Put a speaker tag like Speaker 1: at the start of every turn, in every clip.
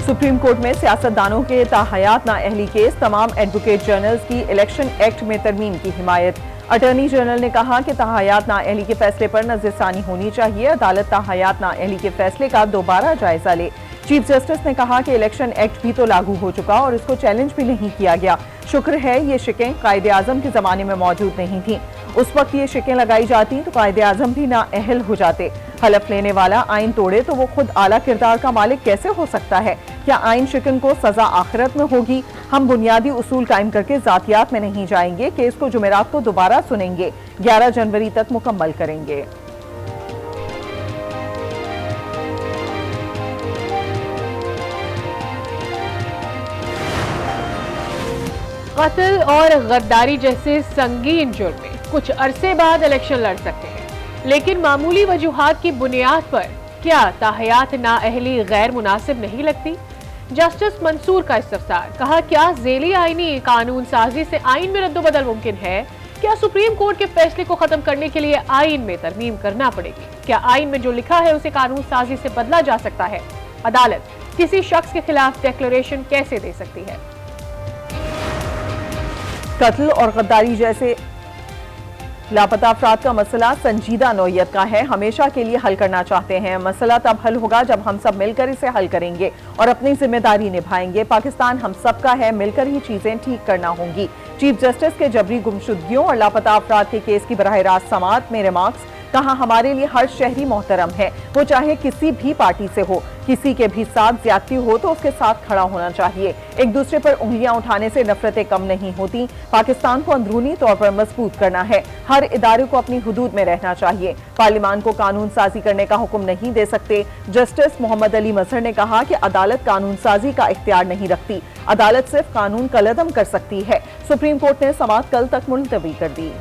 Speaker 1: Supreme court में सियासतदानों के ताहयात नाअहली case, तमाम एडवोकेट जनरल्स की इलेक्शन एक्ट में तरमीम की हिमायत। अटॉर्नी जनरल ने कहा कि ताहयात नाअहली के फैसले पर नज़रसानी होनी चाहिए। अदालत ताहयात नाअहली के फैसले का दोबारा जायजा ले। चीफ जस्टिस ने कहा कि इलेक्शन एक्ट भी तो लागू हो चुका और इसको चैलेंज भी नहीं किया गया। शुक्र है ये शिकें कायदे आजम के जमाने में मौजूद नहीं थी। उस वक्त ये शिकें लगाई जाती तो कायदे आजम भी नाअहल हो जाते। हलफ लेने वाला आइन तोड़े तो वो खुद आला किरदार का मालिक कैसे हो सकता है? क्या आइन शिकन को सजा आखिरत में होगी? हम बुनियादी उसूल कायम करके जातियात में नहीं जाएंगे। केस को जुमेरात को दोबारा सुनेंगे, 11 जनवरी तक मुकम्मल करेंगे।
Speaker 2: कत्ल और गद्दारी जैसे संगीन जुर्म में कुछ अरसे बाद इलेक्शन लड़ सकते हैं, लेकिन मामूली वजूहात की बुनियाद पर क्या ताहयात नाअहली गैर मुनासिब नहीं लगती? जस्टिस मंसूर का इस्तफसार। कहा, क्या झेली आईनी कानून साजी से आइन में रद्दोबदल मुमकिन है? क्या सुप्रीम कोर्ट के फैसले को खत्म करने के लिए आइन में तरमीम करना पड़ेगी? क्या आइन में जो लिखा है उसे कानून साजी से बदला जा सकता है? अदालत किसी शख्स के खिलाफ डिक्लेरेशन कैसे दे सकती है?
Speaker 1: कत्ल और गद्दारी जैसे लापता अफराद का मसला संजीदा नौयत का है, हमेशा के लिए हल करना चाहते हैं। मसला तब हल होगा जब हम सब मिलकर इसे हल करेंगे और अपनी जिम्मेदारी निभाएंगे। पाकिस्तान हम सब का है, मिलकर ही चीजें ठीक करना होंगी। चीफ जस्टिस के जबरी गुमशुदगियों और लापता अफराद के केस की बराह रास्त समाअत में रिमार्क्स। कहा, हमारे लिए हर शहरी मोहतरम है, वो चाहे किसी भी पार्टी से हो। किसी के भी साथ ज्यादती हो तो उसके साथ खड़ा होना चाहिए। एक दूसरे पर उंगलियां उठाने से नफरतें कम नहीं होती। पाकिस्तान को अंदरूनी तौर पर मजबूत करना है। हर इदारे को अपनी हुदूद में रहना चाहिए। पार्लियामान को कानून साजी करने का हुक्म नहीं दे सकते। जस्टिस मोहम्मद अली मजहर ने कहा कि अदालत कानून साजी का इख्तियार नहीं रखती, अदालत सिर्फ कानून कलअदम कर सकती है। सुप्रीम कोर्ट ने समाअत कल तक मुलतवी कर दी।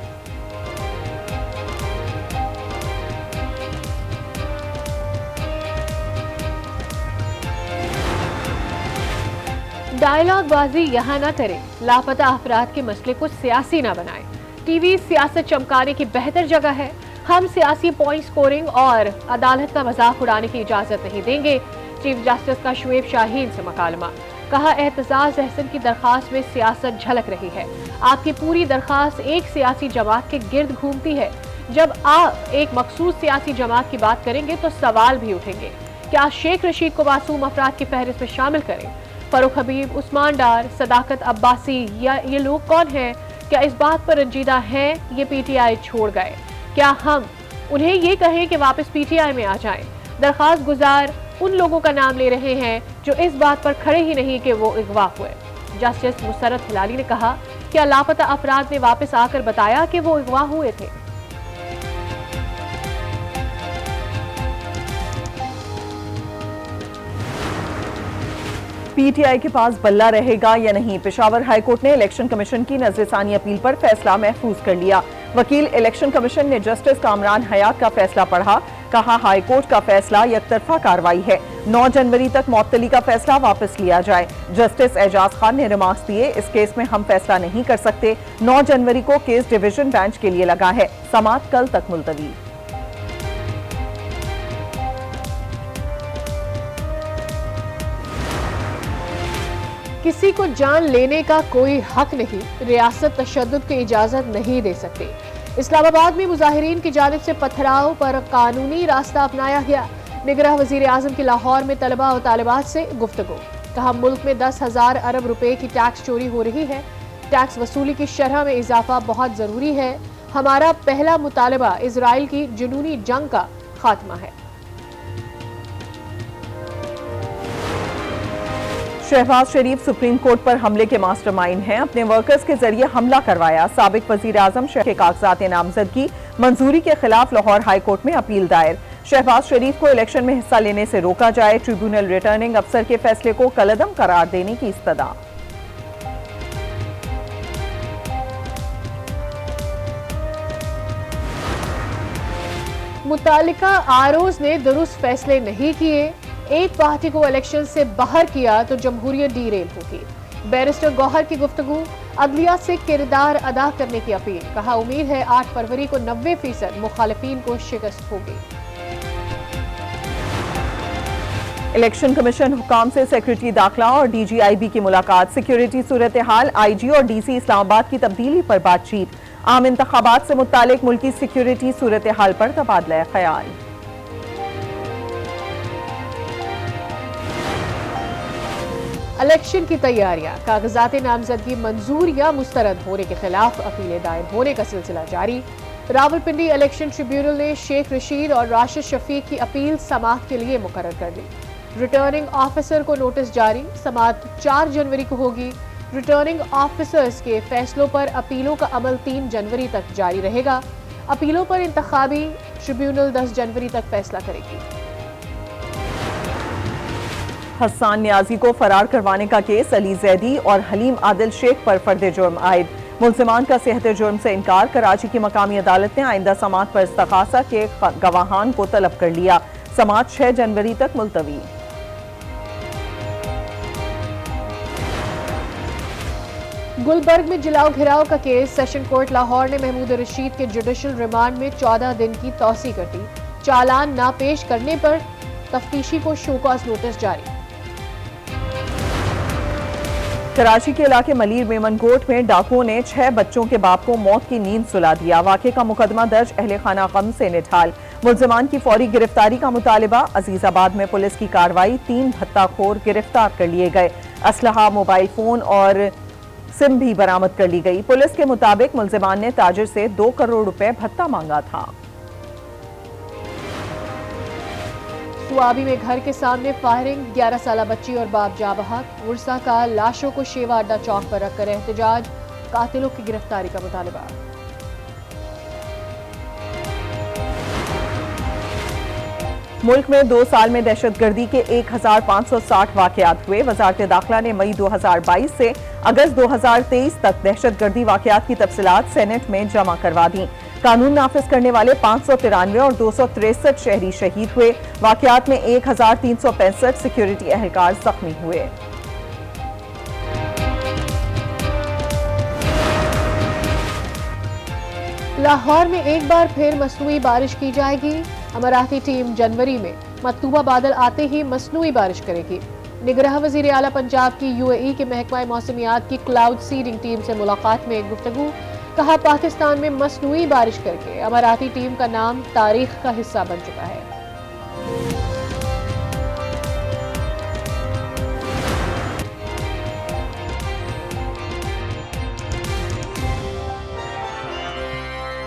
Speaker 2: डायलॉग बाजी यहाँ न करें, लापता अफराद के मसले को सियासी न बनाएं। टीवी सियासत चमकाने की बेहतर जगह है। हम सियासी पॉइंट स्कोरिंग और अदालत का मजाक उड़ाने की इजाजत नहीं देंगे। चीफ जस्टिस का शुएब शाहीन से मकालमा। कहा, एहतजाज अहसन की दरखास्त में सियासत झलक रही है। आपकी पूरी दरखास्त एक सियासी जमात के गिर्द घूमती है। जब आप एक मखसूस सियासी जमात की बात करेंगे तो सवाल भी उठेंगे। क्या शेख रशीद को मासूम अफराद की फहरिस्त में शामिल करें? फरूख हबीब, उस्मान डार, सदाकत अब्बासी, या ये लोग कौन हैं? क्या इस बात पर रंजीदा हैं ये पीटीआई छोड़ गए? क्या हम उन्हें ये कहें कि वापस पीटीआई में आ जाएं? दरखास्त गुजार उन लोगों का नाम ले रहे हैं जो इस बात पर खड़े ही नहीं कि वो अगवा हुए। जस्टिस मुसरत हिलाली ने कहा, क्या लापता अफराद ने वापस आकर बताया कि वो अगवा हुए थे?
Speaker 1: पीटीआई के पास बल्ला रहेगा या नहीं? पेशावर हाईकोर्ट ने इलेक्शन कमीशन की नजरसानी अपील पर फैसला महफूज कर लिया। वकील इलेक्शन कमीशन ने जस्टिस कामरान हयात का फैसला पढ़ा। कहा, हाईकोर्ट का फैसला यकतरफा कार्रवाई है। 9 जनवरी तक मुअत्तली का फैसला वापस लिया जाए। जस्टिस एजाज खान ने रिमार्क्स दिए, इस केस में हम फैसला नहीं कर सकते। 9 जनवरी को केस डिवीजन बेंच के लिए लगा है। समाअत कल तक मुलतवी।
Speaker 2: किसी को जान लेने का कोई हक नहीं, रियासत तशद्दुद की इजाजत नहीं दे सकती। इस्लामाबाद में मुजाहिरीन की जानिब से पथराव पर कानूनी रास्ता अपनाया गया। निगरान वजीर आजम की लाहौर में तलबा और तालिबात से गुफ्तगू। कहा, मुल्क में 10,000 अरब रुपए की टैक्स चोरी हो रही है। टैक्स वसूली की शरह में इजाफा बहुत जरूरी है। हमारा पहला मुतालबा इजराइल की जुनूनी जंग का खात्मा है।
Speaker 1: शहबाज शरीफ सुप्रीम कोर्ट पर हमले के मास्टरमाइंड हैं, अपने वर्कर्स के जरिए हमला करवाया। साबिक वजीर आजम शेख के कागजात नामजदगी मंजूरी के खिलाफ लाहौर हाई कोर्ट में अपील दायर। शहबाज शरीफ को इलेक्शन में हिस्सा लेने से रोका जाए। ट्रिब्यूनल रिटर्निंग अफसर के फैसले को कलअदम करार देने की इस्तदा।
Speaker 2: मुतालिका आरओज ने दुरुस्त फैसले नहीं किए। एक पार्टी को इलेक्शन से बाहर किया तो जमहूरियत डीरेल होगी। बैरिस्टर गौहर की गुफ्तगू। अदलिया से किरदार अदा करने की अपील। कहा, उम्मीद है 8 फरवरी को 90% मुखालिफिन को शिकस्त होगी।
Speaker 1: इलेक्शन कमीशन हुकाम से सेक्रेटरी दाखिला और DGIB की मुलाकात। सिक्योरिटी सूरत हाल, IG और DC इस्लामाबाद की तब्दीली पर बातचीत। आम इंतखाबात से मुतालिक मुल्की सिक्योरिटी सूरत हाल पर तबादला ख्याल।
Speaker 2: इलेक्शन की तैयारियां, कागजात नामजदगी मंजूर या मुस्तरद होने के खिलाफ अपीलें दायर होने का सिलसिला जारी। रावलपिंडी इलेक्शन ट्रिब्यूनल ने शेख रशीद और राशिद शफीक की अपील समाअत के लिए मुकर्रर कर दी। रिटर्निंग ऑफिसर को नोटिस जारी, समाअत 4 जनवरी को होगी। रिटर्निंग ऑफिसर्स के फैसलों पर अपीलों का अमल 3 जनवरी तक जारी रहेगा। अपीलों पर इंतखाबी ट्रिब्यूनल 10 जनवरी तक फैसला करेगी।
Speaker 1: हसन नियाजी को फरार करवाने का केस, अली जैदी और हलीम आदिल शेख पर फर्द जुर्म आयद। मुल्जिमान का सेहत जुर्म से इनकार। कराची की मकामी अदालत ने आइंदा समाअत पर इस्तगासा के गवाहान को तलब कर लिया। समाअत 6 जनवरी तक मुलतवी।
Speaker 2: गुलबर्ग में जलाओ घिराव का केस, सेशन कोर्ट लाहौर ने महमूद रशीद के जुडिशल रिमांड में 14 दिन की तौसी कर दी। चालान ना पेश करने पर तफ्तीशी को शोकॉज नोटिस जारी।
Speaker 1: कराची के इलाके मलीर मेमनकोट में डाकुओं ने 6 बच्चों के बाप को मौत की नींद सुला दिया। वाक़े का मुकदमा दर्ज, अहले खाना गम से निठाल। मुल्जिमान की फौरी गिरफ्तारी का मुतालिबा। अजीजाबाद में पुलिस की कार्रवाई, 3 भत्ताखोर गिरफ्तार कर लिए गए। असलहा, मोबाइल फोन और सिम भी बरामद कर ली गई। पुलिस के मुताबिक मुल्जिमान ने ताजिर से 2 करोड़ रुपए भत्ता मांगा था।
Speaker 2: सुआबी में घर के सामने फायरिंग, 11 साला बच्ची और बाप जा बहक। उर्सा का लाशों को शेवा अड्डा चौक पर रखकर एहतजाज, कातिलों की गिरफ्तारी का मुतालबा।
Speaker 1: मुल्क में 2 साल में दहशतगर्दी के 1560 वाकयात हुए। वजारत दाखिला ने मई 2022 से अगस्त 2023 तक दहशतगर्दी वाकयात की तफसीलात सेनेट में जमा करवा दी। कानून नाफिज करने वाले 593 और 263 शहरी शहीद हुए। वाकयात में 1365 सिक्योरिटी एहलकार जख्मी हुए।
Speaker 2: लाहौर में एक बार फिर मसनूई बारिश की जाएगी। अमराती टीम जनवरी में मतलूबा बादल आते ही मसनूई बारिश करेगी। निगरान वजीर आला पंजाब की UAE के महकमा मौसमियात की क्लाउड सीडिंग टीम से मुलाकात में गुफ्तगू। कहा, पाकिस्तान में मसनूई बारिश करके अमराती टीम का नाम तारीख का हिस्सा बन चुका है।